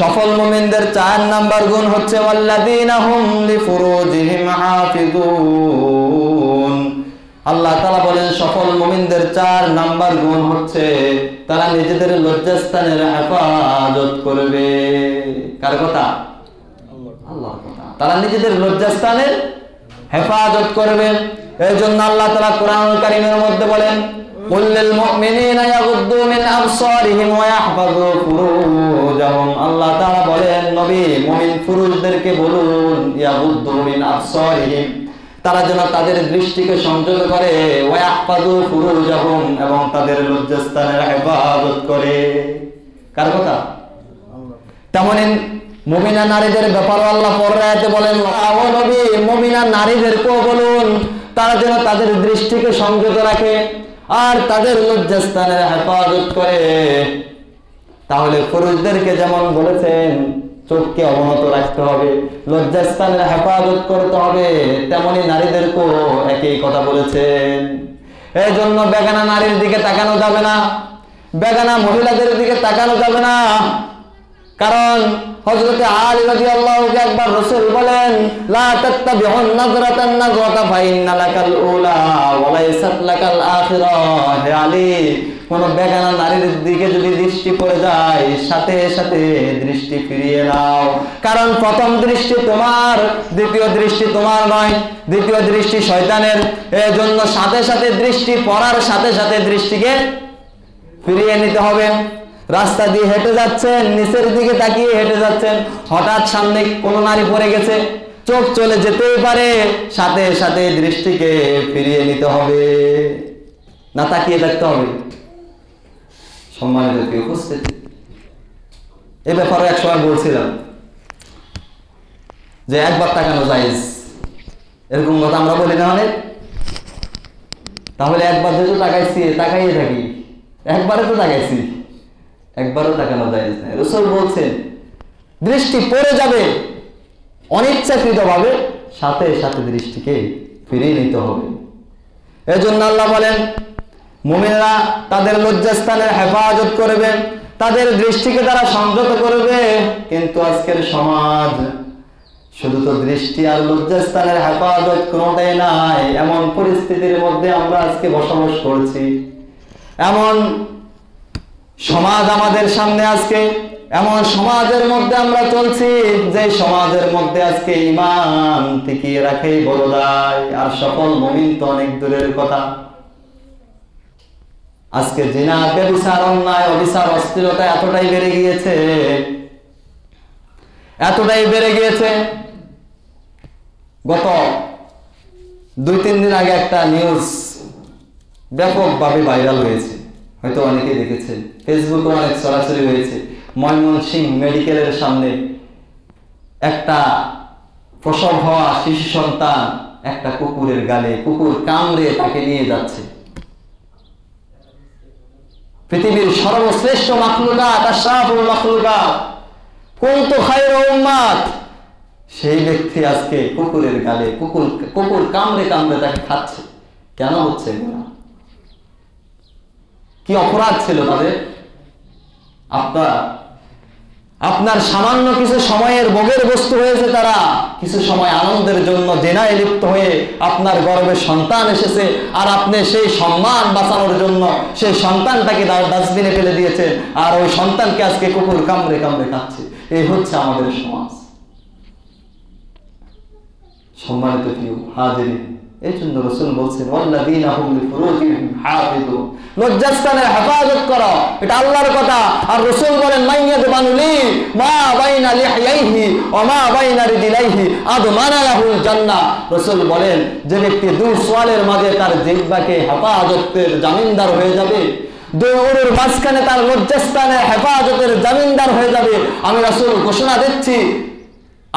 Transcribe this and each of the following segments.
সফল মুমিনদের 4 নাম্বার গুণ হচ্ছে ওয়াল্লাযীনা হুম লিফুরুজিহিম হাফিজুন। আল্লাহ তাআলা বলেন সফল মুমিনদের 4 নাম্বার গুণ হচ্ছে তারা নিজেদের লজ্জাস্থানের হেফাজত করবে। কার কথা? আল্লাহর কথা। তারা নিজেদের লজ্জাস্থানের হেফাজত করবে। এই জন্য আল্লাহ তাআলা কোরআনুল কারীমের মধ্যে বলেন কুল লিল মুমিনিনা ইয়াগুদ্দু মিন আবসারিহিম ওয়া ইয়াহফাযু ফুরুজাহুম। আল্লাহ তাআলা বলেন নবী মুমিন পুরুষদেরকে বলুন ইয়াগুদ্দু মিন আবসারিহিম, তারা যেন তাদের দৃষ্টিকে সংযত করে, ওয়া ইয়াহফাযু ফুরুজাহুম, এবং তাদের লজ্জাস্থানের হেফাজত করে। কার কথা? তেমনি মুমিনা নারীদের ব্যাপারে আল্লাহ পরের আয়াতে বলেন ও নবী মুমিনা নারীদেরকেও বলুন তারা যেন তাদের দৃষ্টিকে সংযত রাখে আর তাদের লজ্জাস্থানের হেফাজত করে। তাহলে পুরুষদেরকে যেমন বলেছেন চোখকে অবনত রাখতে হবে, লজ্জাস্থানের হেফাজত করতে হবে, তেমনি নারীদেরকেও একই কথা বলেছেন। এই জন্য বেগানা নারীর দিকে তাকানো যাবে না, বেগানা মহিলাদের দিকে তাকানো যাবে না। কারণ হযরতে আলী রাদিয়াল্লাহু আনহু একবার রাসূল বলেন লা তাত্তাবিউন নাযরাতান নাযরাতা ফাইন্না লাকাল উলা ওয়া লাইসাত লাকাল আখিরা। হে আলী, কোন বেগানা নারীর দিকে যদি দৃষ্টি পড়ে যায় সাথে সাথে দৃষ্টি ফিরিয়ে নাও, কারণ প্রথম দৃষ্টি তোমার, দ্বিতীয় দৃষ্টি তোমার নয়, দ্বিতীয় দৃষ্টি শয়তানের। এই জন্য সাথে সাথে দৃষ্টি পড়ার সাথে সাথে দৃষ্টিকে ফিরিয়ে নিতে হবে। রাস্তা দিয়ে হেঁটে যাচ্ছেন, নিচের দিকে তাকিয়ে হেঁটে যাচ্ছেন, হঠাৎ সামনে কোনো নারী পড়ে গেছে, চোখ চলে যেতেই পারে, সাথে সাথে দৃষ্টিকে ফিরিয়ে নিতে হবে, না তাকিয়ে থাকতে হবে। সম্মানিত উপস্থিতি, এ ব্যাপারে এক সময় বলছিলাম যে একবার তাকানো জায়েজ, এরকম কথা আমরা বলি না অনেক। তাহলে একবার যেহেতু তাকাইছি তাকাইয়ে থাকি, একবারে তো তাকাইছি, একবারও তাকানো যায় না। রাসূল বলছেন দৃষ্টি পড়ে যাবে অনিচ্ছাকৃতভাবে, সাথে সাথে দৃষ্টিকে ফিরিয়ে নিতে হবে। এজন্য আল্লাহ বলেন মুমিনরা তাদের লজ্জাস্থানের হেফাজত করবে, তাদের দৃষ্টিকে তারা সংযত করবে। কিন্তু আজকের সমাজ শুধু তো দৃষ্টি আর লজ্জাস্থানের হেফাজত কোনোটাই নাই, এমন পরিস্থিতির মধ্যে আমরা আজকে বসবাস করছি। এমন সমাজ আমাদের সামনে আজকে, এমন সমাজের মধ্যে আমরা চলছি যে সমাজের মধ্যে আজকে ঈমান টিকিয়ে রাখাই বড় দায়, আর সকল মুমিন তো অনেক দূরের কথা। আজকে জিনা, ব্যভিচার, অন্যায়, অবিচার, অশ্লীলতা এতটাই বেড়ে গিয়েছে, এতটাই বেড়ে গিয়েছে। গত 2-3 দিন আগে একটা নিউজ ব্যাপকভাবে ভাইরাল হয়েছে, হয়তো অনেকেই দেখেছেন, ফেসবুকে অনেক ছড়াছড়ি হয়েছে। ময়মনসিংহ মেডিকেলের সামনে একটা প্রসব হওয়া শিশু সন্তান একটা কুকুরের গালে, কুকুর কামড়ে তাকে নিয়ে যাচ্ছে। পৃথিবীর সর্বশ্রেষ্ঠ মাখলুকাত, আশরাফুল মাখলুকাত, কুনতু খায়রা উম্মাত, সেই ব্যক্তি আজকে কুকুরের গালে, কুকুর কামড়ে কামড়ে তাকে খাচ্ছে। কেন হচ্ছে এগুলো? কি অপরাধ ছিল তাদের? আপনার সামান্য কিছু সময়ের ভোগের বস্তু হয়েছে তারা, কিছু সময় আনন্দের জন্য জেনায় লিপ্ত হয়ে আপনার গর্ভে সন্তান এসেছে, আর আপনি সেই সম্মান বাঁচানোর জন্য সেই সন্তানটাকে ডাস্টবিনে ফেলে দিয়েছে, আর ওই সন্তানকে আজকে কুকুর কামড়ে কামড়ে খাচ্ছে। এই হচ্ছে আমাদের সমাজ। সম্মানিত প্রিয় হাজিরিন, এই জন্য রাসূল বলছেন ওয়াল্লাযীনা হুম লিফুরুজিহিম হাফিজুন, লজ্জাস্থানের হেফাজত করো, এটা আল্লাহর কথা। আর রাসূল বলেন মাইয়াদবানুলি মা বাইনা লিহইহি ওয়া মা বাইনা রিজলাইহি আদমানা লাহুল জান্নাহ। রাসূল বলেন যে ব্যক্তি দুই সোয়ালের মাঝে তার জিহ্বাকে হেফাজতের জামিনদার হয়ে যাবে, দুই উরুর মাঝখানে তার লজ্জাস্থানের হেফাজতের জামিনদার হয়ে যাবে, আমি রাসূল ঘোষণা দিচ্ছি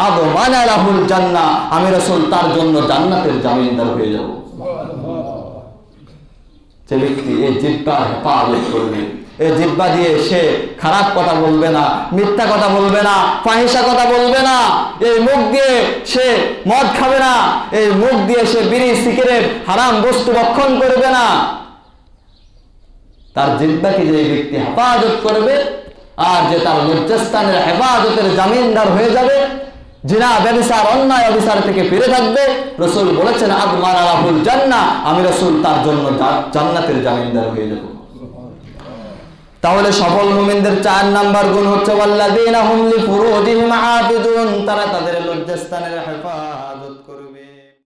আদমানা লাহুল জান্নাহ, আমি রাসূল তার জন্য জান্নাতের জামিনদার হয়ে যাব। যে ব্যক্তি এই জিহ্বার হেফাজত করবে, এই জিহ্বা দিয়ে সে খারাপ কথা বলবে না, মিথ্যা কথা বলবে না, ফাহিশা কথা বলবে না, এই মুখ দিয়ে সে মদ খাবে না, এই মুখ দিয়ে সে বিড়ি সিগারেট হারাম বস্তু ভক্ষণ করবে না। তার জিহ্বাকে যে ব্যক্তি হেফাজত করবে আর যে তার লজ্জাস্থানের হেফাজতের জামিনদার হয়ে যাবে, জিনা ব্যভিচার অন্যায় অবিচার থেকে ফিরে থাকবে, রাসূল বলেছেন আদমান আলাহুল জান্নাহ, আমি রাসূল তার জন্য জান্নাতের জামিনদার হয়ে যাব। তাহলে সফল মুমিনদের 4 নাম্বার গুণ হচ্ছে ওয়াল্লাযীনা হুম লিফুরুজিহিম হাফিজুন, তারা তাদের লজ্জাস্থানের হেফাজত